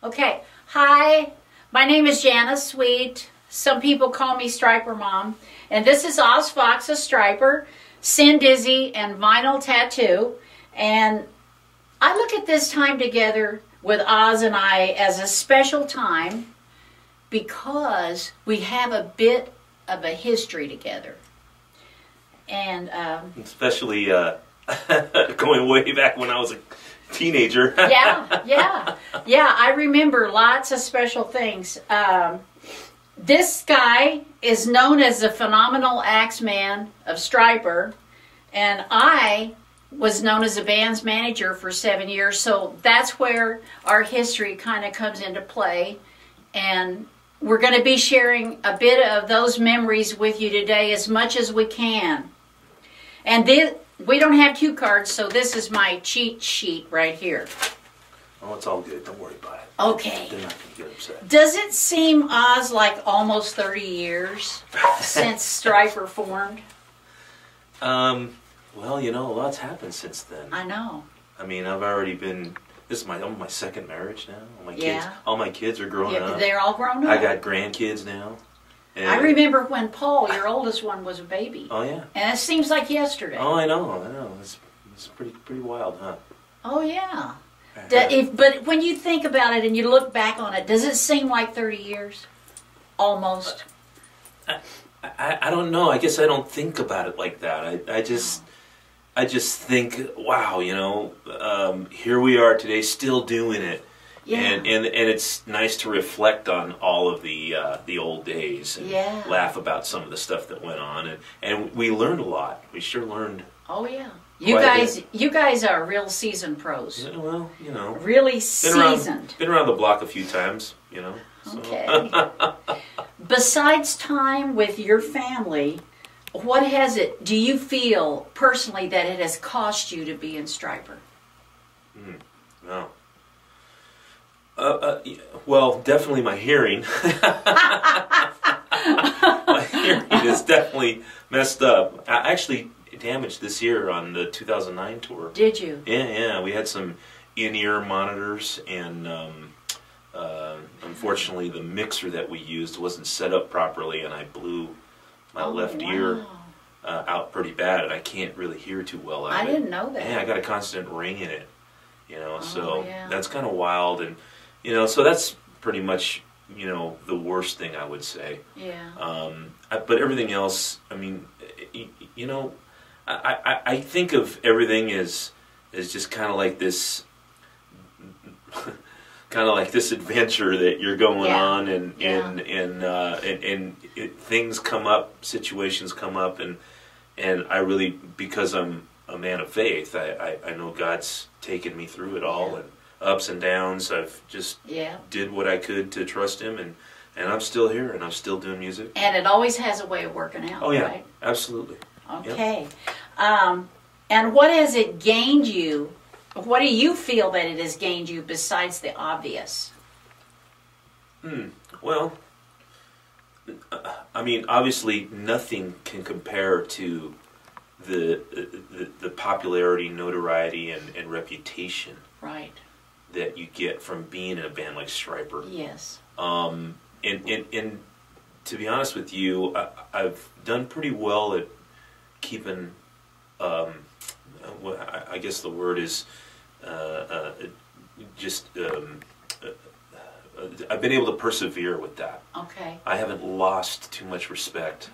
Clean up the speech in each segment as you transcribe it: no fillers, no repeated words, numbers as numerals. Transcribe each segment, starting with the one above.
Okay, hi, my name is Janice Sweet. Some people call me STRYPERMOM. And this is Oz Fox, a striper, Sin Dizzy, and Vinyl Tattoo. And I look at this time together with Oz and I as a special time because we have a bit of a history together. And especially going way back when I was a teenager. yeah, I remember lots of special things. This guy is known as the phenomenal axeman of Stryper, and I was known as the band's manager for 7 years, so that's where our history kind of comes into play. And we're going to be sharing a bit of those memories with you today as much as we can. And we don't have cue cards, so this is my cheat sheet right here. Oh, it's all good. Don't worry about it. Okay. They're not going to get upset. Does it seem, Oz, like almost 30 years since Stryper formed? Well, you know, a lot's happened since then. I know. I mean, I've already been... This is my second marriage now. Yeah. All my kids are grown up. They're all grown up. I got grandkids now. And I remember when Paul, your oldest one, was a baby. Oh, yeah. And it seems like yesterday. Oh, I know. It's pretty wild, huh? Oh, yeah. But when you think about it and you look back on it, does it seem like 30 years? Almost. I don't know. I guess I don't think about it like that. I just think, wow, you know, here we are today, still doing it. Yeah. And it's nice to reflect on all of the old days and laugh about some of the stuff that went on, and we learned a lot. We sure learned. Oh yeah, you guys are real seasoned pros. Yeah, well, you know, really seasoned. Been around the block a few times, you know. So. Okay. Besides time with your family, what do you feel personally that it has cost you to be in Stryper? No. Well, definitely my hearing. My hearing is definitely messed up. I actually damaged this year on the 2009 tour. Did you? Yeah. We had some in-ear monitors, and unfortunately the mixer that we used wasn't set up properly, and I blew my left ear out pretty bad, and I can't really hear too well. I didn't know that. Yeah, I got a constant ring in it. You know, so that's kind of wild, and you know, so that's pretty much, you know, the worst thing I would say. Yeah. But everything else, I mean, you know, I think of everything as just kind of like this, adventure that you're going on, and things come up, situations come up, and I really, because I'm a man of faith, I know God's taken me through it all, and ups and downs. I've just did what I could to trust Him, and I'm still here, and I'm still doing music. And it always has a way of working out. Oh yeah, right? Absolutely. Okay. Yep. And what has it gained you? What do you feel that it has gained you besides the obvious? Well, I mean, obviously, nothing can compare to the popularity, notoriety, and reputation. Right. That you get from being in a band like Stryper. Yes. And to be honest with you, I've done pretty well at keeping. I guess the word is I've been able to persevere with that. Okay. I haven't lost too much respect,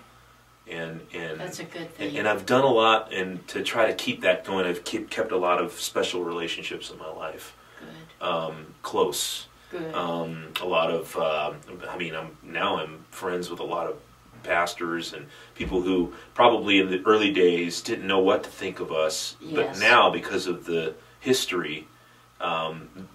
and that's a good thing. And I've done a lot, and to try to keep that going, I've kept a lot of special relationships in my life. Good. Close. Good. A lot of. I mean, I'm friends with a lot of pastors and people who probably in the early days didn't know what to think of us, but now because of the history,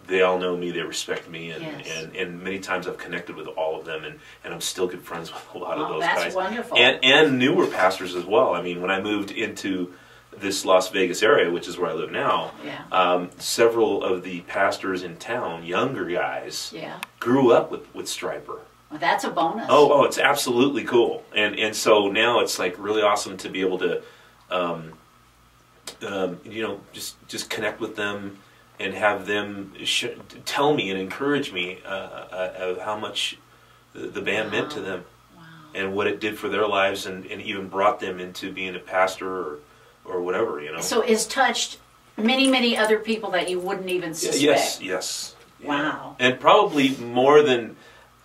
they all know me, they respect me, and many times I've connected with all of them, and I'm still good friends with a lot of those guys. That's wonderful. And newer pastors as well. I mean, when I moved into this Las Vegas area, which is where I live now, several of the pastors in town, younger guys, grew up with Stryper. Well, that's a bonus. Oh, it's absolutely cool, and so now it's like really awesome to be able to, you know, just connect with them, and have them tell me and encourage me of how much the band meant to them, and what it did for their lives, and even brought them into being a pastor or whatever, you know. So it's touched many, many other people that you wouldn't even suspect. Yes, yes. Wow. Yeah. And probably more than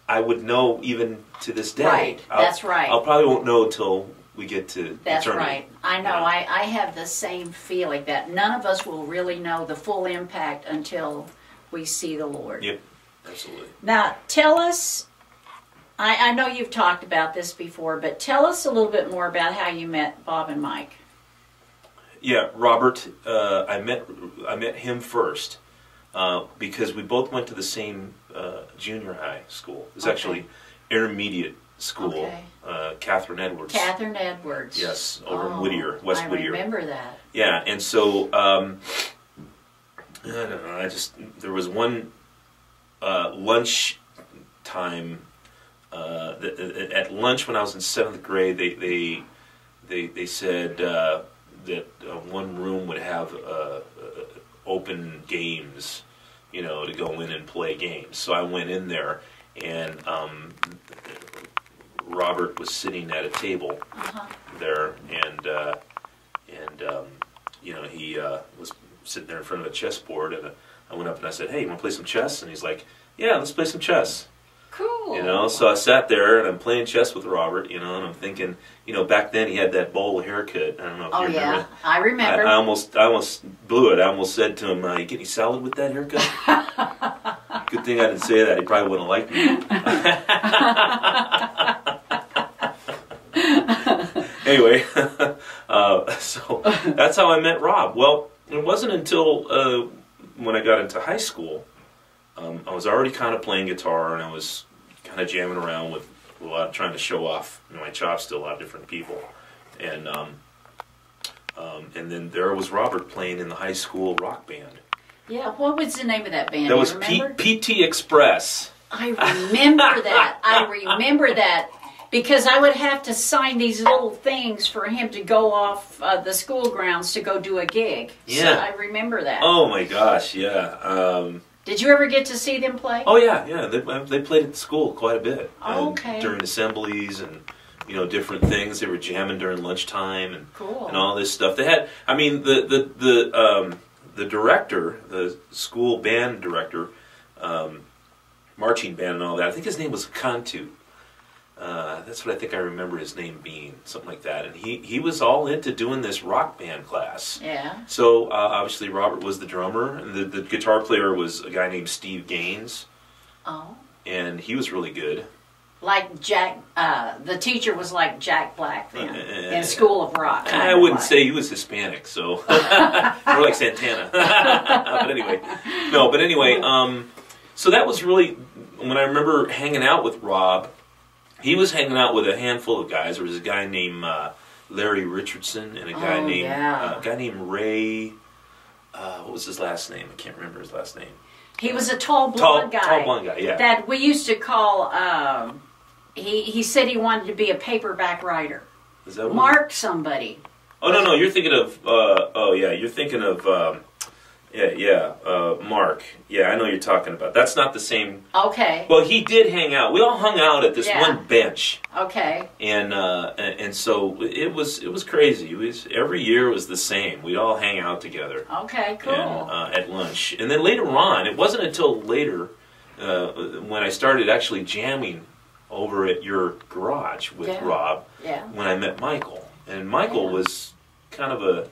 I would know even to this day. Right, that's right. I'll probably won't know until we get to That's eternity. right. I know. Yeah. I have the same feeling that none of us will really know the full impact until we see the Lord. Yep, absolutely. Now, tell us, I know you've talked about this before, but tell us a little bit more about how you met Bob and Mike. Yeah, Robert, I met him first because we both went to the same junior high school. It was actually intermediate school. Okay. Catherine Edwards. Catherine Edwards. Yes, over in Whittier, West Whittier. I remember that. Yeah, and so I don't know. There was one lunch time at lunch when I was in 7th grade. They said that one room would have open games, you know, to go in and play games. So I went in there, and Robert was sitting at a table there, and you know, he was sitting there in front of a chessboard, and I went up and I said, "Hey, you want to play some chess?" And he's like, "Yeah, let's play some chess." Cool. You know, so I sat there and I'm playing chess with Robert, you know, and I'm thinking, you know, back then he had that bowl haircut. I don't know if you remember. Yeah, I remember. I almost blew it. I almost said to him, "You get any salad with that haircut?" Good thing I didn't say that. He probably wouldn't have liked me. Anyway, so that's how I met Rob. Well, it wasn't until when I got into high school. I was already kind of playing guitar, and I was kind of jamming around with a lot, trying to show off my chops to a lot of different people. And then there was Robert playing in the high school rock band. Yeah, what was the name of that band? That was PT Express. I remember that. I remember that. Because I would have to sign these little things for him to go off the school grounds to go do a gig. Yeah. So I remember that. Oh my gosh, yeah. Did you ever get to see them play? Oh yeah. They played at school quite a bit. Oh, okay. During assemblies and, you know, different things. They were jamming during lunchtime and cool. And all this stuff. They had, I mean, the director, the school band director, marching band and all that. I think his name was Cantu. That's what I think I remember his name being, something like that. And he was all into doing this rock band class. Yeah. So obviously Robert was the drummer, and the guitar player was a guy named Steve Gaines. Oh. And he was really good. Like Jack, the teacher was like Jack Black then, in School of Rock. I wouldn't say he was Hispanic, so more like Santana. But anyway, so that was really when I remember hanging out with Rob. He was hanging out with a handful of guys. There was a guy named Larry Richardson and a guy named Ray. What was his last name? I can't remember his last name. He was a tall blonde guy. Tall blonde guy, yeah. That we used to call. He said he wanted to be a paperback writer. Is that Mark somebody? Oh no, you're thinking of. You're thinking of. Mark. Yeah, I know you're talking about. That's not the same. Okay. Well, he did hang out. We all hung out at this one bench. Okay. And so it was crazy. It was every year was the same. We'd all hang out together. Okay, cool. And, at lunch, and then later on, it wasn't until later when I started actually jamming over at your garage with Rob. Yeah. When I met Michael, and Michael was kind of a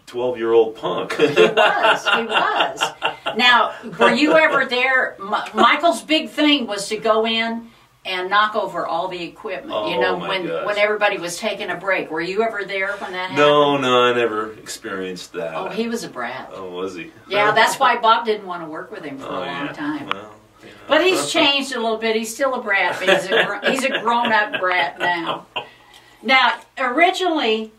12-year-old punk. He was. Now, were you ever there? Michael's big thing was to go in and knock over all the equipment. Oh, when everybody was taking a break. Were you ever there when that happened? No, I never experienced that. Oh, he was a brat. Oh, was he? Yeah, that's why Bob didn't want to work with him for a long time. Well, but he's changed a little bit. He's still a brat, but he's a grown-up brat now. Now, originally,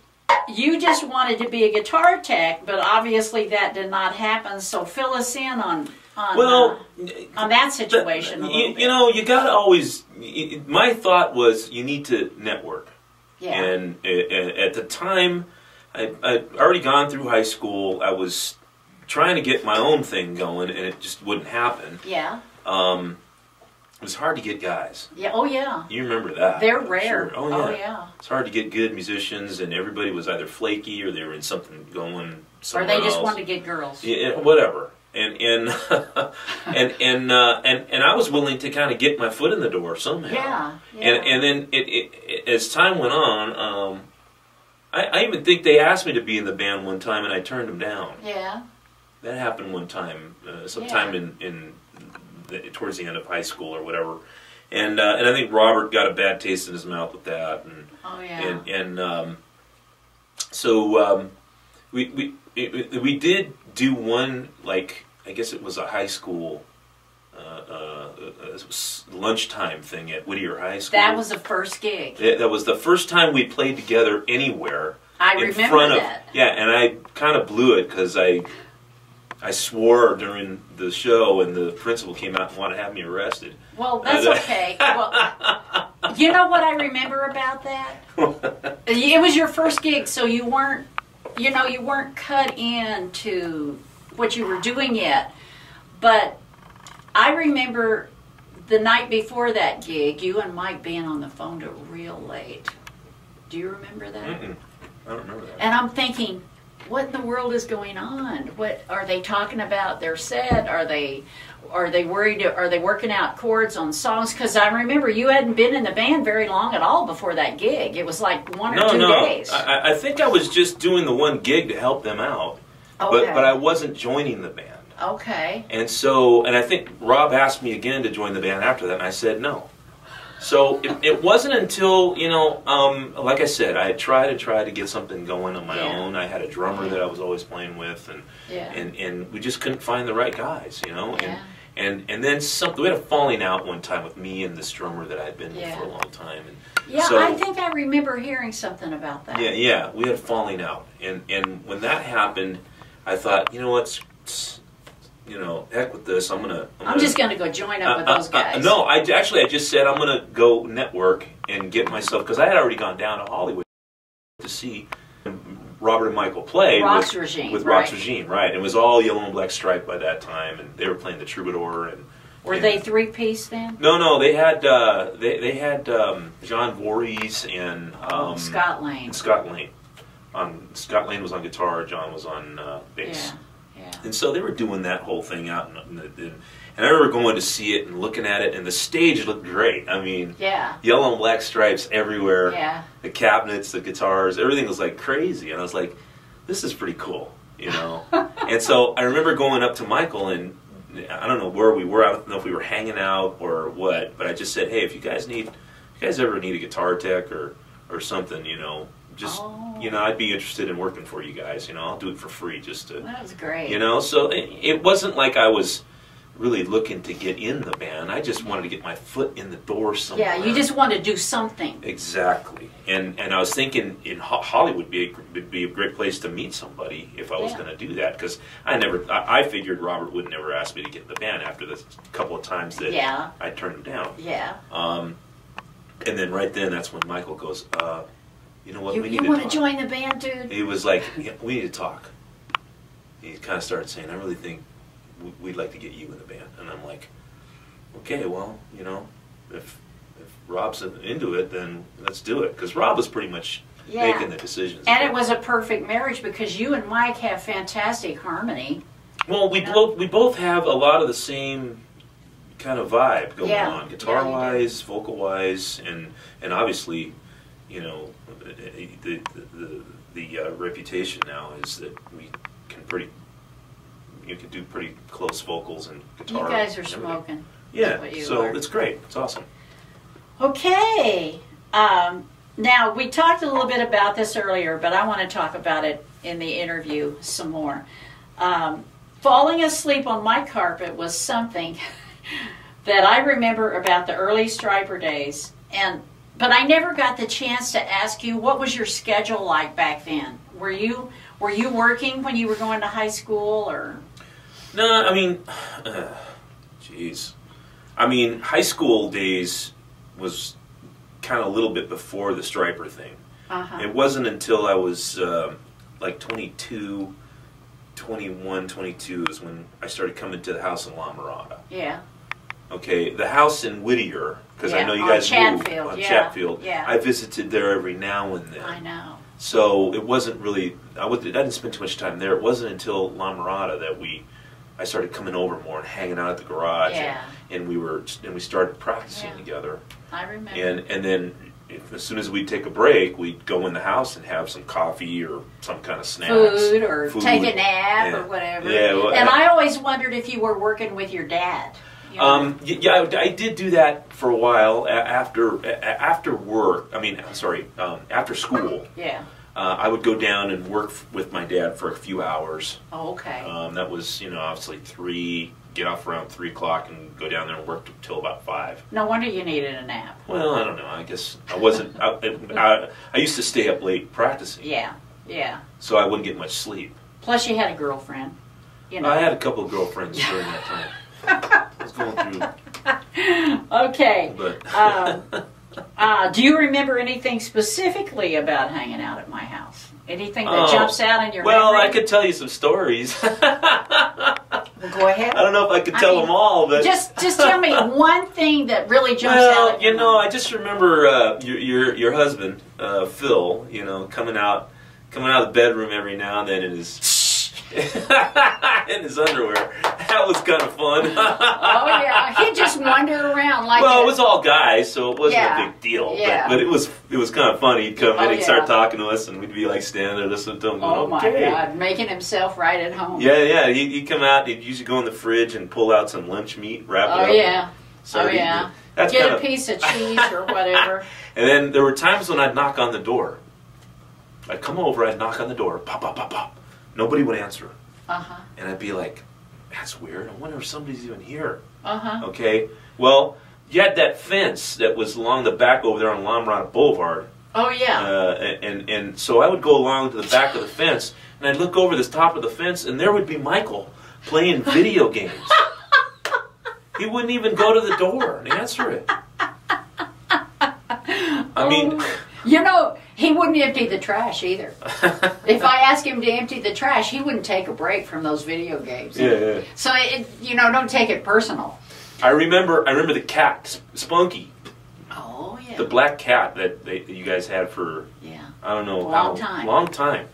you just wanted to be a guitar tech, but obviously that did not happen. So fill us in on that situation a little bit. You know, you got to always. My thought was you need to network. Yeah. And at the time, I'd already gone through high school. I was trying to get my own thing going, and it just wouldn't happen. Yeah. It was hard to get guys. Yeah. Oh, yeah. You remember that? They're rare. Sure. Oh, yeah. Oh, yeah. It's hard to get good musicians, and everybody was either flaky or they were in something going somewhere Or they just else. wanted to get girls. Yeah, whatever. And I was willing to kind of get my foot in the door somehow. Yeah. And then as time went on, I even think they asked me to be in the band one time, and I turned them down. Yeah. That happened one time, sometime towards the end of high school or whatever, and I think Robert got a bad taste in his mouth with that. So we did do one, like, I guess it was a high school lunchtime thing at Whittier High School. That was the first gig. That was the first time we played together anywhere. I remember that. Yeah, and I kind of blew it because I swore during the show, and the principal came out and wanted to have me arrested. Well, that's okay. Well, you know what I remember about that? It was your first gig, so you weren't cut into what you were doing yet. But I remember the night before that gig, you and Mike being on the phone till real late. Do you remember that? Mm-mm. I don't remember that. And I'm thinking, what in the world is going on? What are they talking about their set? Are they worried? Are they working out chords on songs? Because I remember you hadn't been in the band very long at all before that gig. It was like one or two days. I think I was just doing the one gig to help them out, Okay. but I wasn't joining the band. Okay. And I think Rob asked me again to join the band after that, and I said no. So it wasn't until, like I said, I had tried to get something going on my own. I had a drummer that I was always playing with, and we just couldn't find the right guys, And then we had a falling out one time with me and this drummer that I had been with for a long time. And so, I think I remember hearing something about that. Yeah, we had a falling out, and when that happened, I thought, you know what, heck with this. I'm just gonna go join up with those guys. No, I just said I'm gonna go network and get myself, because I had already gone down to Hollywood to see Robert and Michael play Rock's Regime, with Rock's Regime, right? It was all Yellow and Black Stripe by that time, and they were playing the Troubadour. Were they three-piece then? No, they had John Voorhees and Scott Lane. And Scott Lane. Scott Lane was on guitar. John was on bass. Yeah. And so they were doing that whole thing out, and I remember going to see it and looking at it, and the stage looked great. I mean, Yellow and Black Stripes everywhere. Yeah. The cabinets, the guitars, everything was like crazy, and I was like, "This is pretty cool," And so I remember going up to Michael, and I don't know where we were. I don't know if we were hanging out or what, but I just said, "Hey, if you guys ever need a guitar tech or something, just I'd be interested in working for you guys. I'll do it for free just to." That was great. So it wasn't like I was really looking to get in the band. I just wanted to get my foot in the door somewhere. Yeah, you just wanted to do something. Exactly. And I was thinking in Hollywood would be a great place to meet somebody if I was going to do that, because I figured Robert would never ask me to get in the band after the couple of times that I turned him down. Yeah. And then right then, that's when Michael goes, you know what, we need to talk. You want to join the band, dude? He was like, we need to talk. He kind of started saying, I really think we'd like to get you in the band. And I'm like, okay, well, if Rob's into it, then let's do it. Because Rob was pretty much making the decisions. And it was a perfect marriage because you and Mike have fantastic harmony. Well, we both have a lot of the same kind of vibe going on, guitar-wise, vocal-wise, and obviously, the reputation now is that you can do pretty close vocals and guitar. You guys are smoking. Yeah, so it's great. It's awesome. Okay. Now, we talked a little bit about this earlier, but I want to talk about it in the interview some more. Falling asleep on my carpet was something that I remember about the early Stryper days, but I never got the chance to ask you, what was your schedule like back then? Were you working when you were going to high school, or? No, I mean, high school days was kind of a little bit before the Stryper thing. It wasn't until I was like 22 21, 22 is when I started coming to the house in La Mirada. Yeah. Okay, the house in Whittier, because I know you guys moved on Chatfield. Yeah. I visited there every now and then. I know. So it wasn't really. I didn't spend too much time there. It wasn't until La Mirada that I started coming over more and hanging out at the garage. Yeah. And we started practicing together. I remember. And then as soon as we'd take a break, we'd go in the house and have some coffee or some kind of snacks. Food or take a nap or whatever. Yeah, well, and I always wondered if you were working with your dad. You know? Yeah, I did do that for a while after work. After school. Yeah. I would go down and work with my dad for a few hours. Oh, okay. That was, obviously get off around 3 o'clock and go down there and work till about 5. No wonder you needed a nap. Well, I don't know. I guess I wasn't. I used to stay up late practicing. Yeah, yeah. So I wouldn't get much sleep. Plus, you had a girlfriend. I had a couple of girlfriends during that time. I was going through. Okay. But do you remember anything specifically about hanging out at my house? Anything that jumps out in your memory? Well, I could tell you some stories. Well, go ahead. I don't know if I could tell them all, but just tell me one thing that really jumps out. Well, I just remember your husband, Phil. Coming out of the bedroom every now and then in his underwear. That was kind of fun. Oh yeah, he'd just wander around like. Well, it was all guys, so it wasn't a big deal. Yeah. But it was kind of funny. He'd come in, he'd start talking to us, and we'd be like standing there listening to him. Oh my God, making himself right at home. Yeah. He'd come out. He'd usually go in the fridge and pull out some lunch meat, wrap it up. Oh yeah. Get a piece of cheese or whatever. And then there were times when I'd knock on the door. I'd come over, I'd knock on the door, pop, pop, pop, pop. Nobody would answer. And I'd be like, that's weird. I wonder if somebody's even here. Okay. Well, you had that fence that was along the back over there on La Mirada Boulevard. Oh, yeah. And so I would go along to the back of the fence, and I'd look over the top of the fence, and there would be Michael playing video games. He wouldn't even go to the door and answer it. I mean... he wouldn't empty the trash either. If I asked him to empty the trash, he wouldn't take a break from those video games. Yeah. So, don't take it personal. I remember the cat, Spunky. Oh, yeah. The black cat that you guys had for, I don't know. Long time.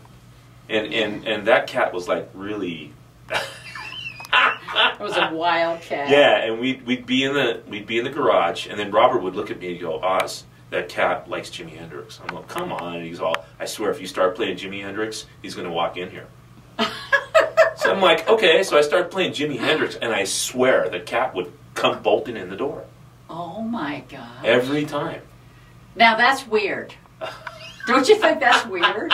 And that cat was like really... It was a wild cat. Yeah, and we'd be in the garage, and then Robert would look at me and go, Oz, that cat likes Jimi Hendrix. I'm like, come on. And he's all, I swear, if you start playing Jimi Hendrix, he's going to walk in here. So I'm like, okay. So I started playing Jimi Hendrix, and I swear the cat would come bolting in the door. Oh, my God. Every time. Now, that's weird. Don't you think that's weird?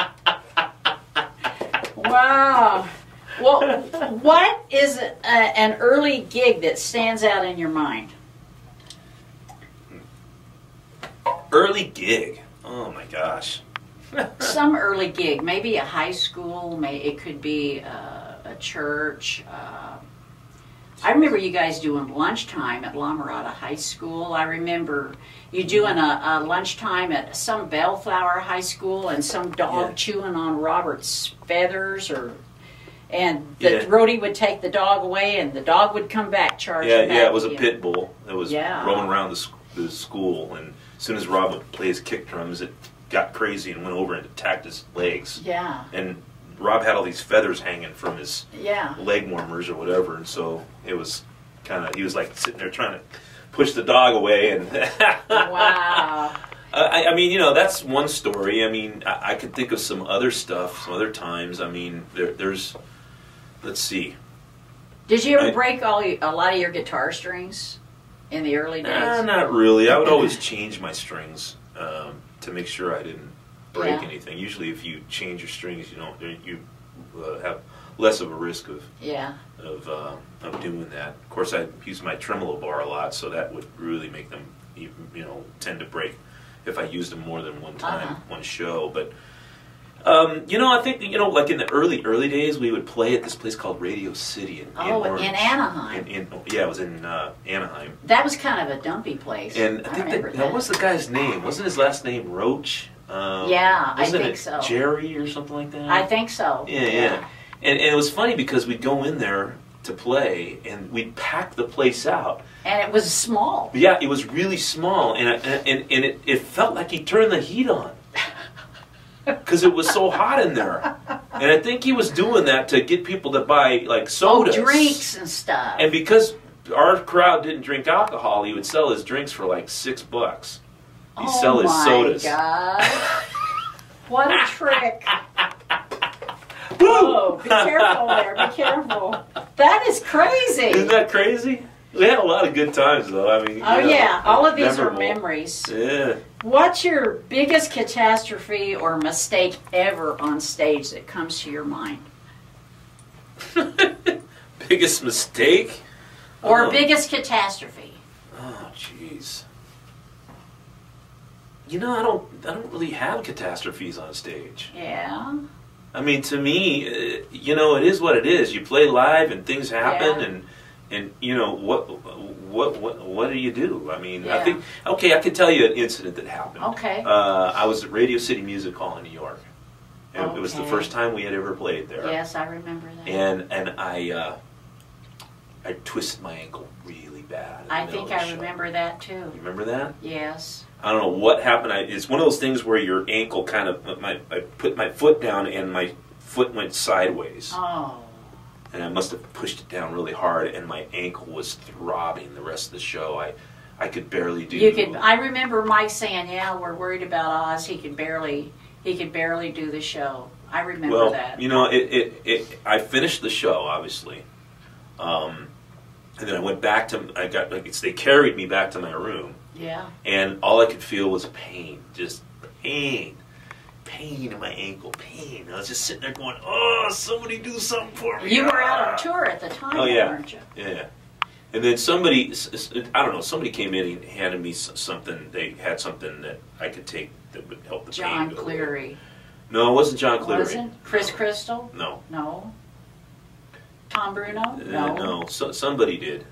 Wow. Well, what is an early gig that stands out in your mind? Early gig. Oh my gosh. Some early gig, maybe a high school. It could be a church. I remember you guys doing lunchtime at La Mirada High School. I remember you doing a lunchtime at some Bellflower High School, and some dog chewing on Robert's feathers, and the roadie would take the dog away, and the dog would come back charging back. Yeah, it was a pit bull that was roaming around the school, and as soon as Rob would play his kick drums, it got crazy and went over and attacked his legs. Yeah. And Rob had all these feathers hanging from his leg warmers or whatever, and so it was he was like sitting there trying to push the dog away. And wow. I mean, that's one story. I mean, I could think of some other stuff, some other times. I mean, there's, let's see. Did you ever break a lot of your guitar strings in the early days? Not really. I would always change my strings to make sure I didn't break anything. Usually, if you change your strings, you have less of a risk of doing that. Of course, I use my tremolo bar a lot, so that would really make them tend to break if I used them more than one time, one show. But I think like in the early days, we would play at this place called Radio City in Anaheim. It was in Anaheim. That was kind of a dumpy place. And I think what was the guy's name? Wasn't his last name Roach? I think so. Jerry or something like that? I think so. Yeah. And it was funny because we'd go in there to play, and we'd pack the place out. And it was small. Yeah, it was really small, and it felt like he turned the heat on. Because it was so hot in there. And I think he was doing that to get people to buy, like, sodas. Oh, drinks and stuff. And because our crowd didn't drink alcohol, he would sell his drinks for like $6. He'd sell his sodas. Oh, my God. What a trick. Whoa, be careful there, be careful. That is crazy. Isn't that crazy? We had a lot of good times, though. I mean, oh, yeah. All of these memorable. are memories. Yeah. What's your biggest catastrophe or mistake ever on stage that comes to your mind? Biggest mistake? Or biggest catastrophe? Oh, jeez. You know, I don't really have catastrophes on stage. Yeah. I mean, to me, you know, it is what it is. You play live and things happen, and you know what do you do? I mean, I think I can tell you an incident that happened. Okay. I was at Radio City Music Hall in New York, and it was the first time we had ever played there. Yes, I remember that. And I twisted my ankle really bad. I think I remember that too. You remember that? Yes. I don't know what happened. It's one of those things where your ankle kind of, I put my foot down and my foot went sideways. Oh. And I must have pushed it down really hard, and my ankle was throbbing the rest of the show. I could barely do. I remember Mike saying, "Yeah, we're worried about Oz. He could barely do the show." I remember that. You know, I finished the show obviously, and then I went back to. They carried me back to my room. Yeah. And all I could feel was pain, just pain in my ankle, pain. I was just sitting there going, "Oh, somebody do something for me!" You were out on tour at the time, weren't you? Yeah. And then somebody, I don't know, somebody came in and handed me something. They had something that I could take that would help the pain. John Cleary. No, it wasn't John Cleary. Wasn't Chris Crystal? No. No. Tom Bruno? No. No. Somebody did.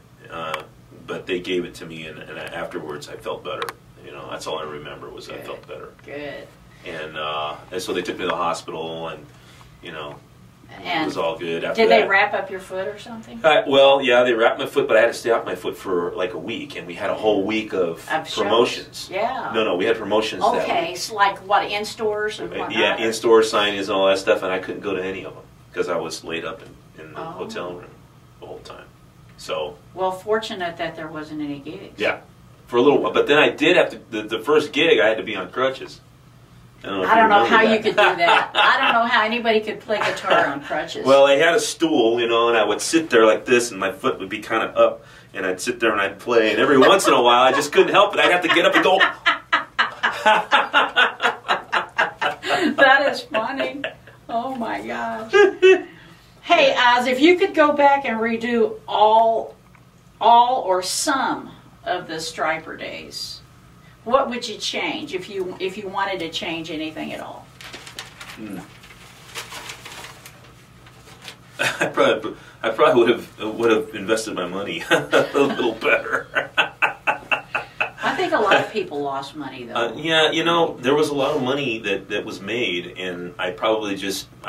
But they gave it to me, and afterwards I felt better. You know, that's all I remember was I felt better. Good. And so they took me to the hospital, and you know, it was all good. After did they wrap up your foot or something? Well, yeah, they wrapped my foot, but I had to stay off my foot for like a week, and we had a whole week of promotions. Shows. Yeah. No, we had promotions. Okay, that week. So like what, in stores and whatnot? Yeah, in store signings and all that stuff, and I couldn't go to any of them because I was laid up in the hotel room the whole time. So. Well, fortunate that there wasn't any gigs. Yeah, for a little while. But then I did have to. The first gig, I had to be on crutches. I don't know how you could do that. I don't know how anybody could play guitar on crutches. Well, I had a stool, you know, and I would sit there like this, and my foot would be kind of up, and I'd sit there and I'd play, and every once in a while, I just couldn't help it. I'd have to get up and go. That is funny. Oh my gosh. Hey, Oz, if you could go back and redo all or some of the Stryper days, what would you change if you wanted to change anything at all? I probably would have invested my money a little better. I think a lot of people lost money though. Yeah, you know, there was a lot of money that was made, and I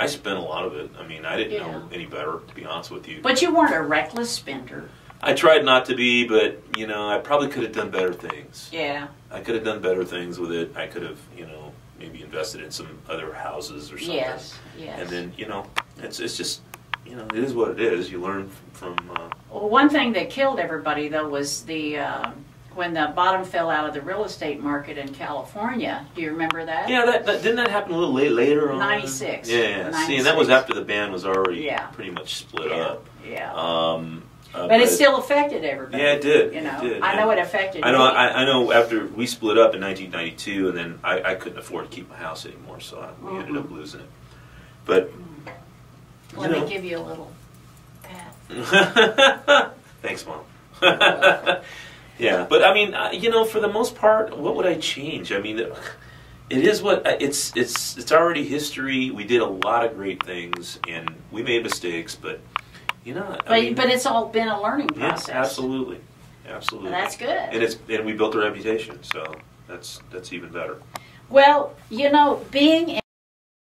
spent a lot of it. I mean, I didn't know any better, to be honest with you. But you weren't a reckless spender. I tried not to be, but, you know, I probably could have done better things. Yeah. I could have done better things with it. I could have, you know, maybe invested in some other houses or something. Yes. And then, you know, it's just, you know, it is what it is. You learn from... Well, one thing that killed everybody, though, was when the bottom fell out of the real estate market in California. Do you remember that? Yeah, didn't that happen a little later on? 96. Yeah, 96. See, and that was after the band was already pretty much split up. Yeah. But it still affected everybody. Yeah, it did. You know, it did. I know it affected me. I know. After we split up in 1992, and then I couldn't afford to keep my house anymore, so we ended up losing it. But let me give you a little pat. Thanks, Mom. Yeah, but I mean, you know, for the most part, what would I change? I mean, it is what it's already history. We did a lot of great things, and we made mistakes, but. You know, but it's all been a learning process. Yeah, absolutely. And that's good. And we built a reputation, so that's even better. Well, you know, being